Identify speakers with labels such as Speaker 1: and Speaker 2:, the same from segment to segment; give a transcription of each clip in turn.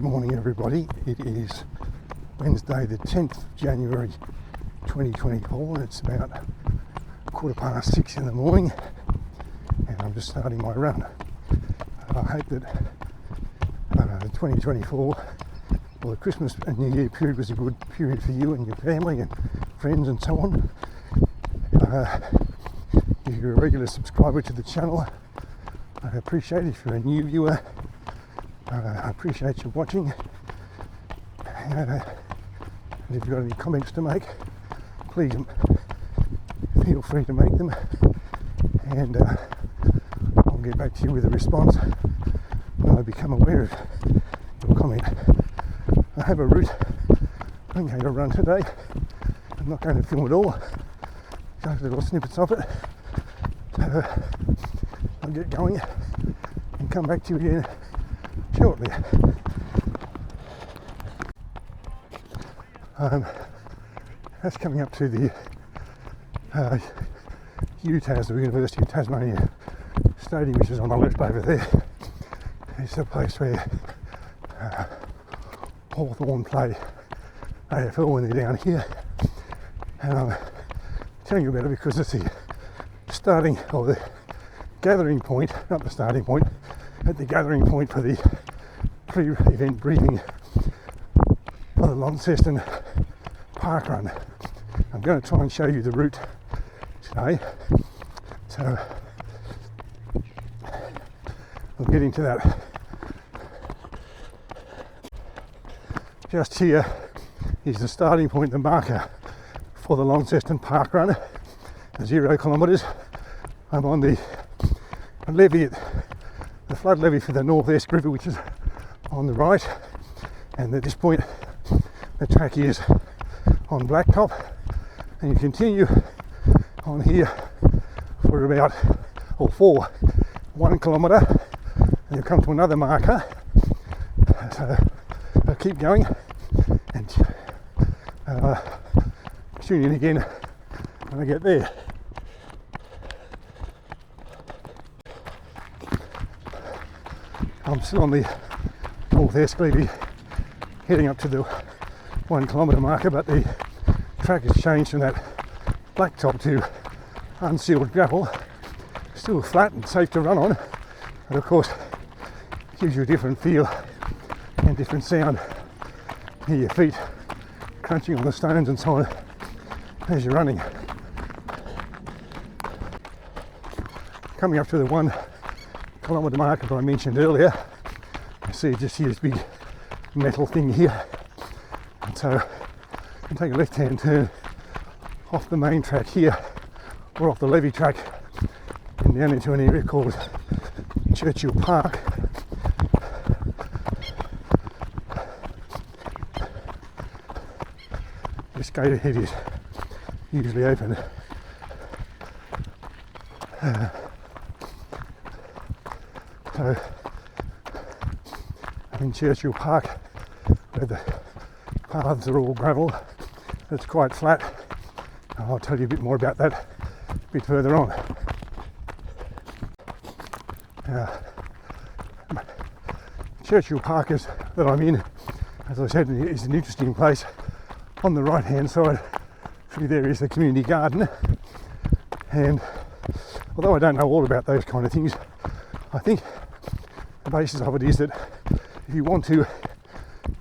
Speaker 1: morning everybody. It is Wednesday the 10th of January 2024 and it's about 6:15 in the morning and I'm just starting my run. I hope that 2024 or the Christmas and New Year period was a good period for you and your family and friends and so on. If you're a regular subscriber to the channel, I appreciate it. If you're a new viewer, I appreciate you watching. And if you've got any comments to make, please feel free to make them, and I'll get back to you with a response when I become aware of your comment. I have a route I'm going to run today. I'm not going to film it all, just little snippets of it. So I'll get going and come back to you again shortly. That's coming up to the UTAS, the University of Tasmania Stadium, which is on the left over there. It's a place where Hawthorn play AFL when they're down here. And I'm telling you about it because it's the starting, or the gathering point, not the starting point, at the gathering point for the pre-event briefing for the Launceston parkrun. I'm going to try and show you the route today, so we'll get into that. Just here is the starting point, the marker for the Launceston parkrun, 0 kilometres. I'm on the levee, the flood levee for the North-Esk River, which is on the right, and at this point the track is on blacktop, and you continue on here for about, or for 1 kilometre, and you come to another marker. So I'll keep going and tune in again when I get there. I'm still on the North-Esk levee heading up to the 1 kilometre marker, but the track has changed from that blacktop to unsealed gravel. Still flat and safe to run on, but of course it gives you a different feel and different sound. Hear your feet crunching on the stones and so on as you're running. Coming up to the 1 kilometre marker that I mentioned earlier, you see just here this big metal thing here, and so you can take a left-hand turn off the main track here, or off the levee track, and down into an area called Churchill Park. This gate ahead is usually open. So I'm in Churchill Park, where the paths are all gravel. It's quite flat. I'll tell you a bit more about that a bit further on. Churchill Park is that I'm in, as I said, is an interesting place. On the right hand side through there is the community garden, and although I don't know all about those kind of things, I think the basis of it is that if you want to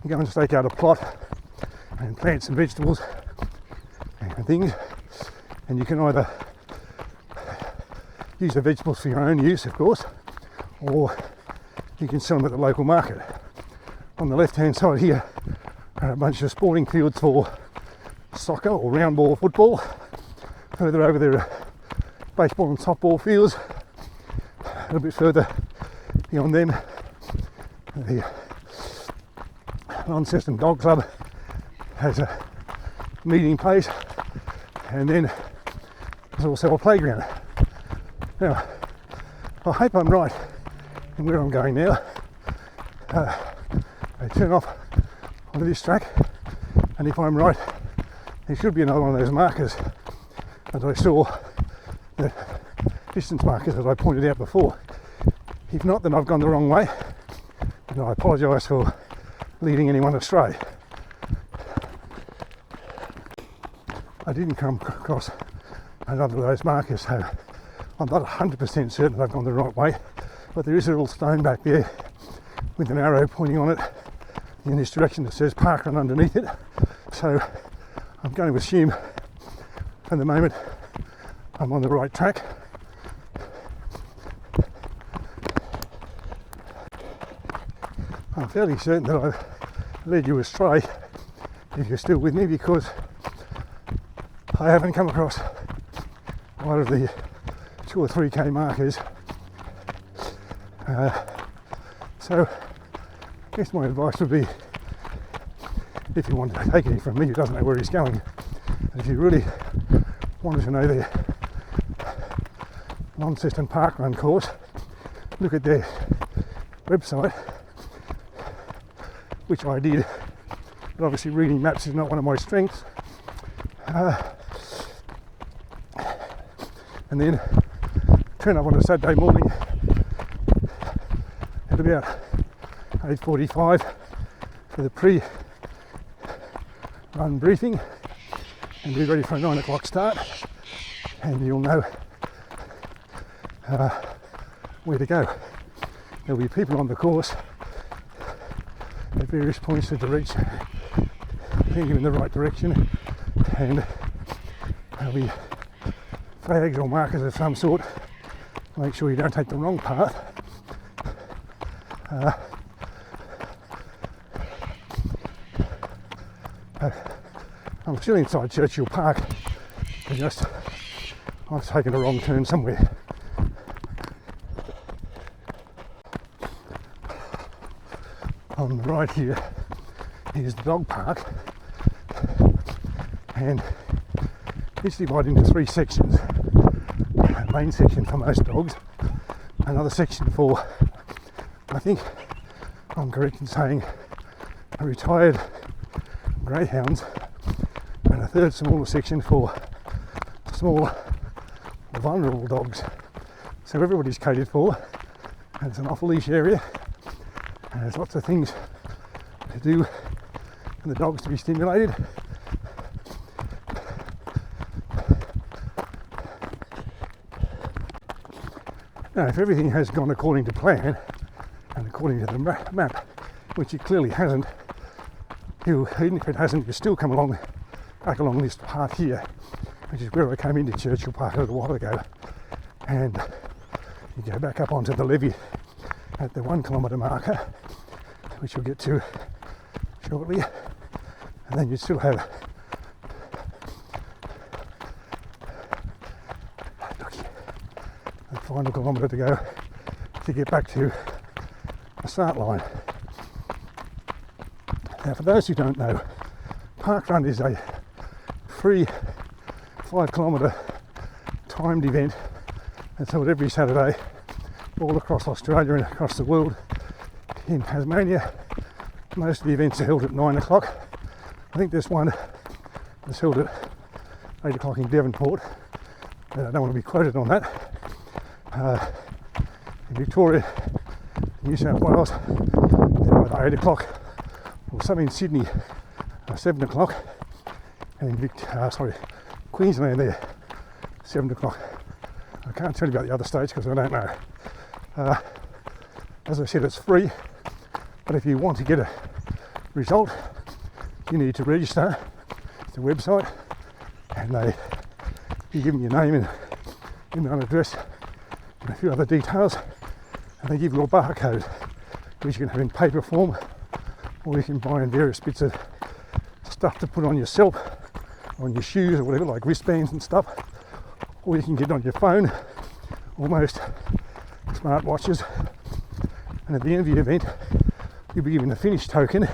Speaker 1: go and stake out a plot and plant some vegetables and things, and you can either use the vegetables for your own use, of course, or you can sell them at the local market. On the left hand side here are a bunch of sporting fields for soccer or round ball football. Further over there are baseball and softball fields. A little bit further beyond them, the Launceston Dog Club has a meeting place, and then there's also a playground. Now, I hope I'm right in where I'm going now. I turn off onto this track, and if I'm right, there should be another one of those markers that I saw, the distance markers that I pointed out before. If not, then I've gone the wrong way, and I apologise for leading anyone astray. I didn't come across another of those markers, so I'm not 100% certain I've gone the right way, but there is a little stone back there with an arrow pointing on it in this direction that says parkrun underneath it, so I'm going to assume for the moment I'm on the right track. I'm fairly certain that I've led you astray, if you're still with me, because I haven't come across one of the 2 or 3k markers. So I guess my advice would be, if you want to take anything from me who doesn't know where he's going, if you really wanted to know the Launceston parkrun course, look at their website, which I did, but obviously reading maps is not one of my strengths. And then turn up on a Saturday morning at about 8:45 for the pre-run briefing and be ready for a 9 o'clock start, and you'll know where to go. There'll be people on the course at various points of the reach, taking you in the right direction, and there'll be flags or markers of some sort to make sure you don't take the wrong path. I'm still inside Churchill Park, and just I've taken a wrong turn somewhere. On the right here is the dog park, and it's divided into 3 sections. A main section for most dogs, another section for, I think I'm correct in saying, retired greyhounds, and a third smaller section for small vulnerable dogs. So everybody's catered for, and it's an off-leash area, and there's lots of things to do for the dogs to be stimulated. Now, if everything has gone according to plan and according to the map, which it clearly hasn't, even if it hasn't, you still come back along this path here, which is where I came into Churchill Park a little while ago, and you go back up onto the levee at the 1 kilometre marker, which we'll get to shortly, and then you still have the final kilometre to go to get back to the start line. Now, for those who don't know, parkrun is a free 5 kilometre timed event that's held every Saturday all across Australia and across the world. In Tasmania, most of the events are held at 9 o'clock. I think there's one that's held at 8 o'clock in Devonport, but I don't want to be quoted on that. In Victoria, New South Wales, they're either 8 o'clock, or some in Sydney, 7 o'clock, and in Queensland, they're 7 o'clock. I can't tell you about the other states because I don't know. As I said, it's free, but if you want to get a result, you need to register at the website, and you give them your name and email address and a few other details, and they give you a barcode, which you can have in paper form, or you can buy in various bits of stuff to put on yourself, or on your shoes or whatever, like wristbands and stuff, or you can get it on your phone, or most smart watches. And at the end of the event, you'll be given a finish token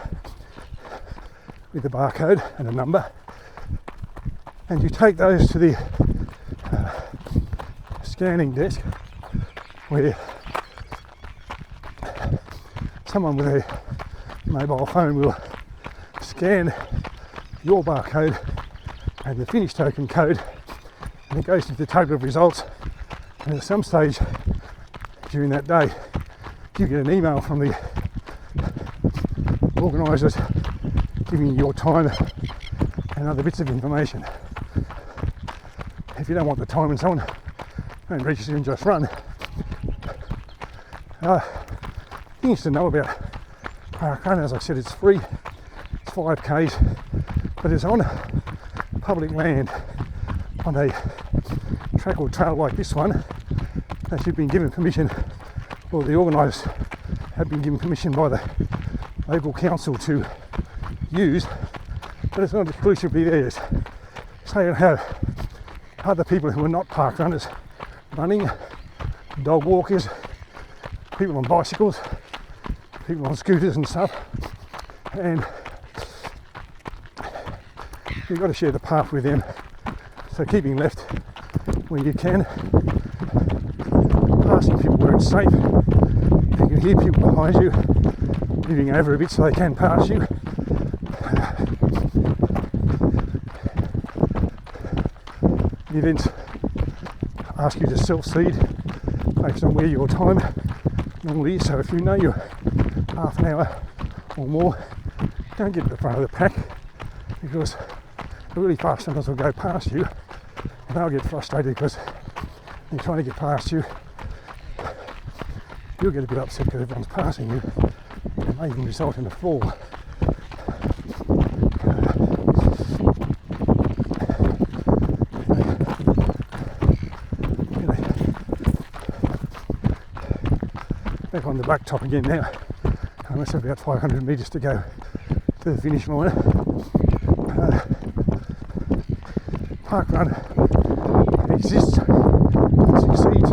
Speaker 1: with a barcode and a number, and you take those to the scanning desk, where someone with a mobile phone will scan your barcode and the finish token code, and it goes to the table of results. And at some stage during that day, you get an email from the organisers giving you your time and other bits of information. If you don't want the time and so on, don't register and just run. Things to know about parkrun, as I said, it's free, it's 5Ks, but it's on public land on a track or trail like this one that you've been given permission, or the organisers have been given permission by the local council to use, but it's not exclusively theirs. So you have other people who are not park runners running, dog walkers, people on bicycles, people on scooters and stuff, and you've got to share the path with them. So keeping left where you can, passing people where it's safe. If you can hear people behind you, moving over a bit so they can pass you. The events ask you to self-seed based on where your time normally is. So if you know you're half an hour or more, don't get to the front of the pack, because the really fast runners will go past you and they'll get frustrated because they're trying to get past you. You'll get a bit upset because everyone's passing you, and may even result in a fall. Back on the blacktop again now. I must have about 500 metres to go to the finish line. Parkrun exists and succeeds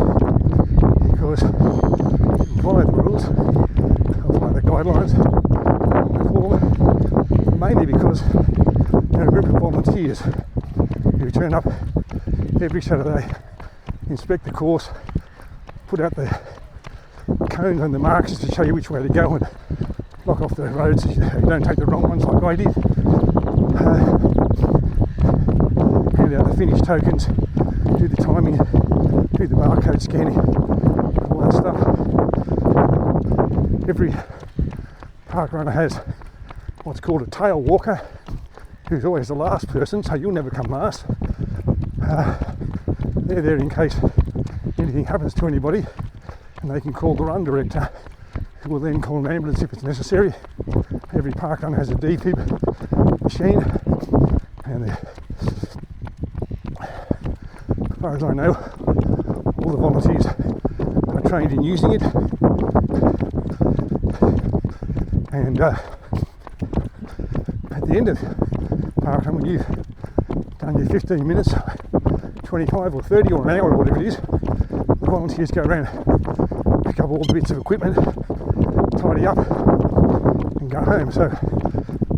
Speaker 1: because you follow the rules, follow the guidelines, mainly because there are a group of volunteers who turn up every Saturday, inspect the course, put out the cones and the markers to show you which way to go and block off the roads so you don't take the wrong ones like I did. Hand out the finish tokens, do the timing, do the barcode scanning, all that stuff. Every park runner has what's called a tail walker, who's always the last person, so you'll never come last. They're there in case anything happens to anybody, and they can call the run director, who will then call an ambulance if it's necessary. Every park run has a defib machine, and as far as I know, all the volunteers are trained in using it. And at the end of parkrun, when you've done your 15 minutes, 25 or 30 or an hour or whatever it is, the volunteers go around, pick up all the bits of equipment, tidy up and go home. So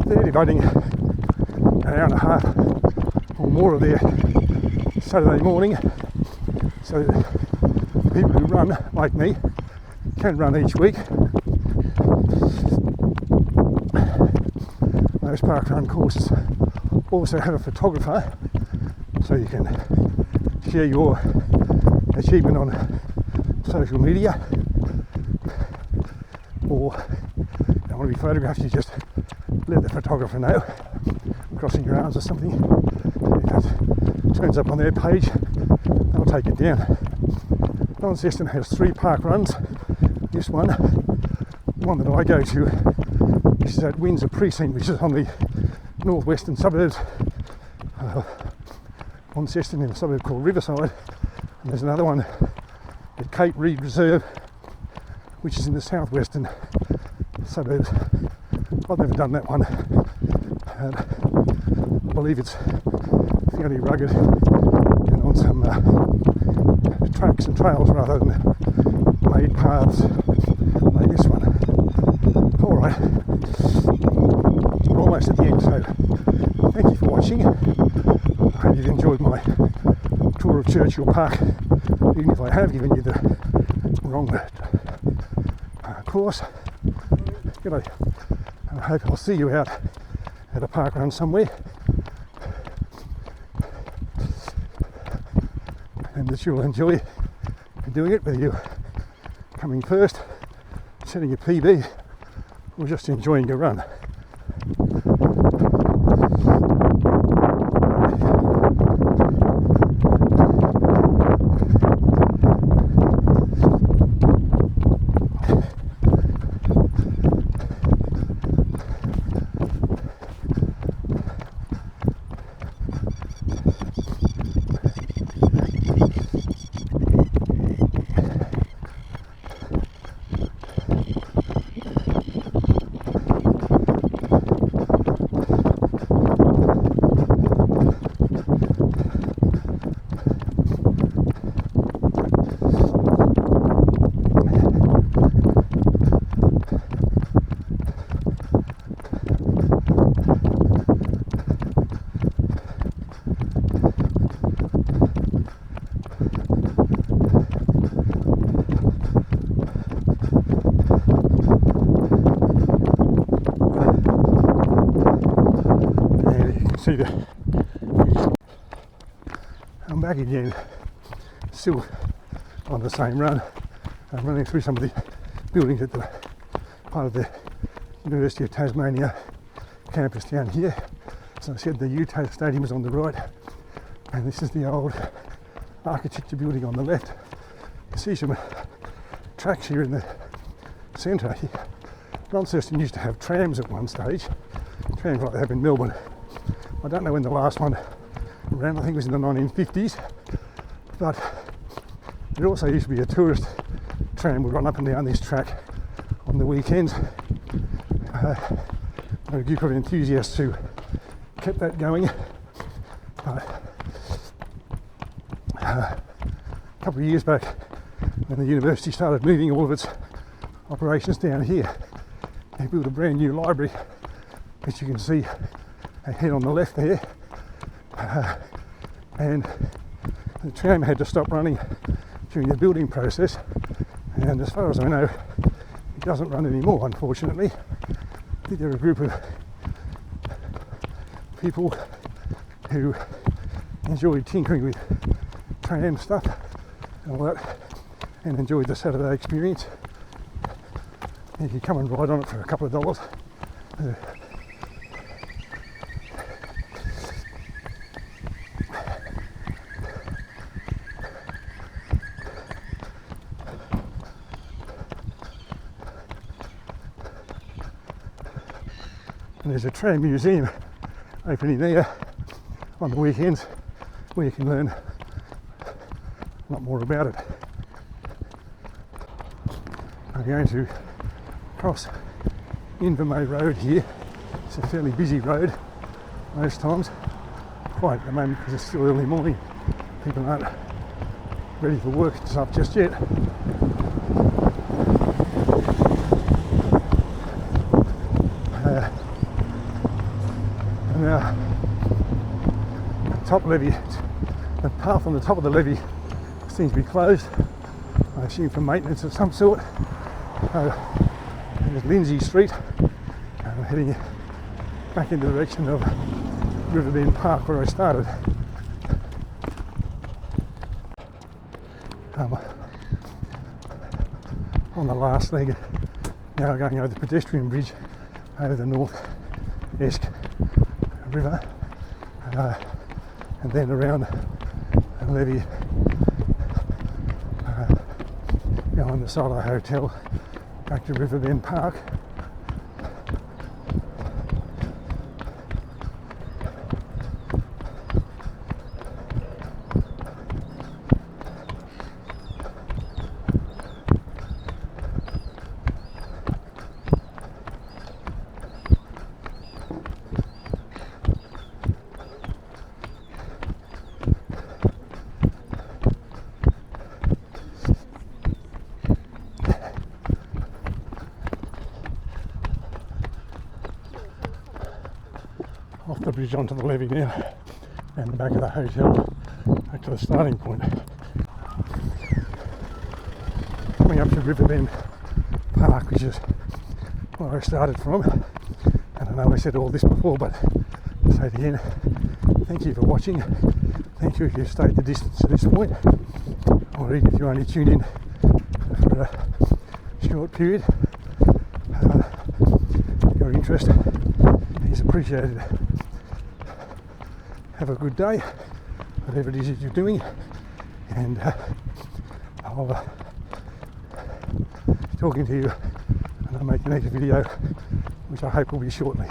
Speaker 1: they're devoting an hour and a half or more of their Saturday morning so that people who run like me can run each week. Most parkrun courses also have a photographer, so you can share your achievement on social media, or you don't want to be photographed, you just let the photographer know, crossing your arms or something. If that turns up on their page, they'll take it down. Launceston has 3 park runs. This one that I go to, which is at Windsor Precinct, which is on the northwestern suburbs of Launceston, in a suburb called Riverside. And there's another one at Cape Reed Reserve, which is in the southwestern suburbs. I've never done that one. I believe it's fairly rugged and on some tracks and trails rather than made paths like this one. Alright, we're almost at the end, so thank you for watching. I hope you've enjoyed my tour of Churchill Park, even if I have given you the wrong course. G'day. I hope I'll see you out at a park run somewhere, and that you'll enjoy doing it, whether you're coming first, setting a PB, or just enjoying a run. See I'm back again, still on the same run. I'm running through some of the buildings at the part of the University of Tasmania campus down here. As I said, the UTA Stadium is on the right, and this is the old architecture building on the left. You see some tracks here in the centre here. Launceston used to have trams at one stage, trams like they have in Melbourne. I don't know when the last one ran, I think it was in the 1950s, but it also used to be a tourist tram would run up and down this track on the weekends. A group of enthusiasts who kept that going. A couple of years back, when the university started moving all of its operations down here, they built a brand new library, which you can see ahead on the left there, and the tram had to stop running during the building process, and as far as I know it doesn't run anymore, unfortunately. I think there are a group of people who enjoyed tinkering with tram stuff and all that, and enjoyed the Saturday experience. You can come and ride on it for a couple of dollars. And there's a tram museum opening there on the weekends where you can learn a lot more about it. I'm going to cross Invermay Road here. It's a fairly busy road most times, quiet at the moment because it's still early morning. People aren't ready for work and stuff just yet. Top levee, the path on the top of the levee seems to be closed, I assume for maintenance of some sort. There's Lindsay Street. I'm heading back in the direction of Riverbend Park where I started. On the last leg, now going over the pedestrian bridge over the North Esk River. And then around the levee behind the Solo Hotel back to Riverbend Park. Off the bridge onto the levee now, and the back of the hotel back to the starting point. Coming up to Riverbend Park, which is where I started from. And I know I said all this before, but I'll say it again. Thank you for watching. Thank you if you've stayed the distance to this point, or even if you only tuned in for a short period. interest is appreciated. Have a good day, whatever it is that you're doing, and I'll talking to you, and I'll make the next video, which I hope will be shortly.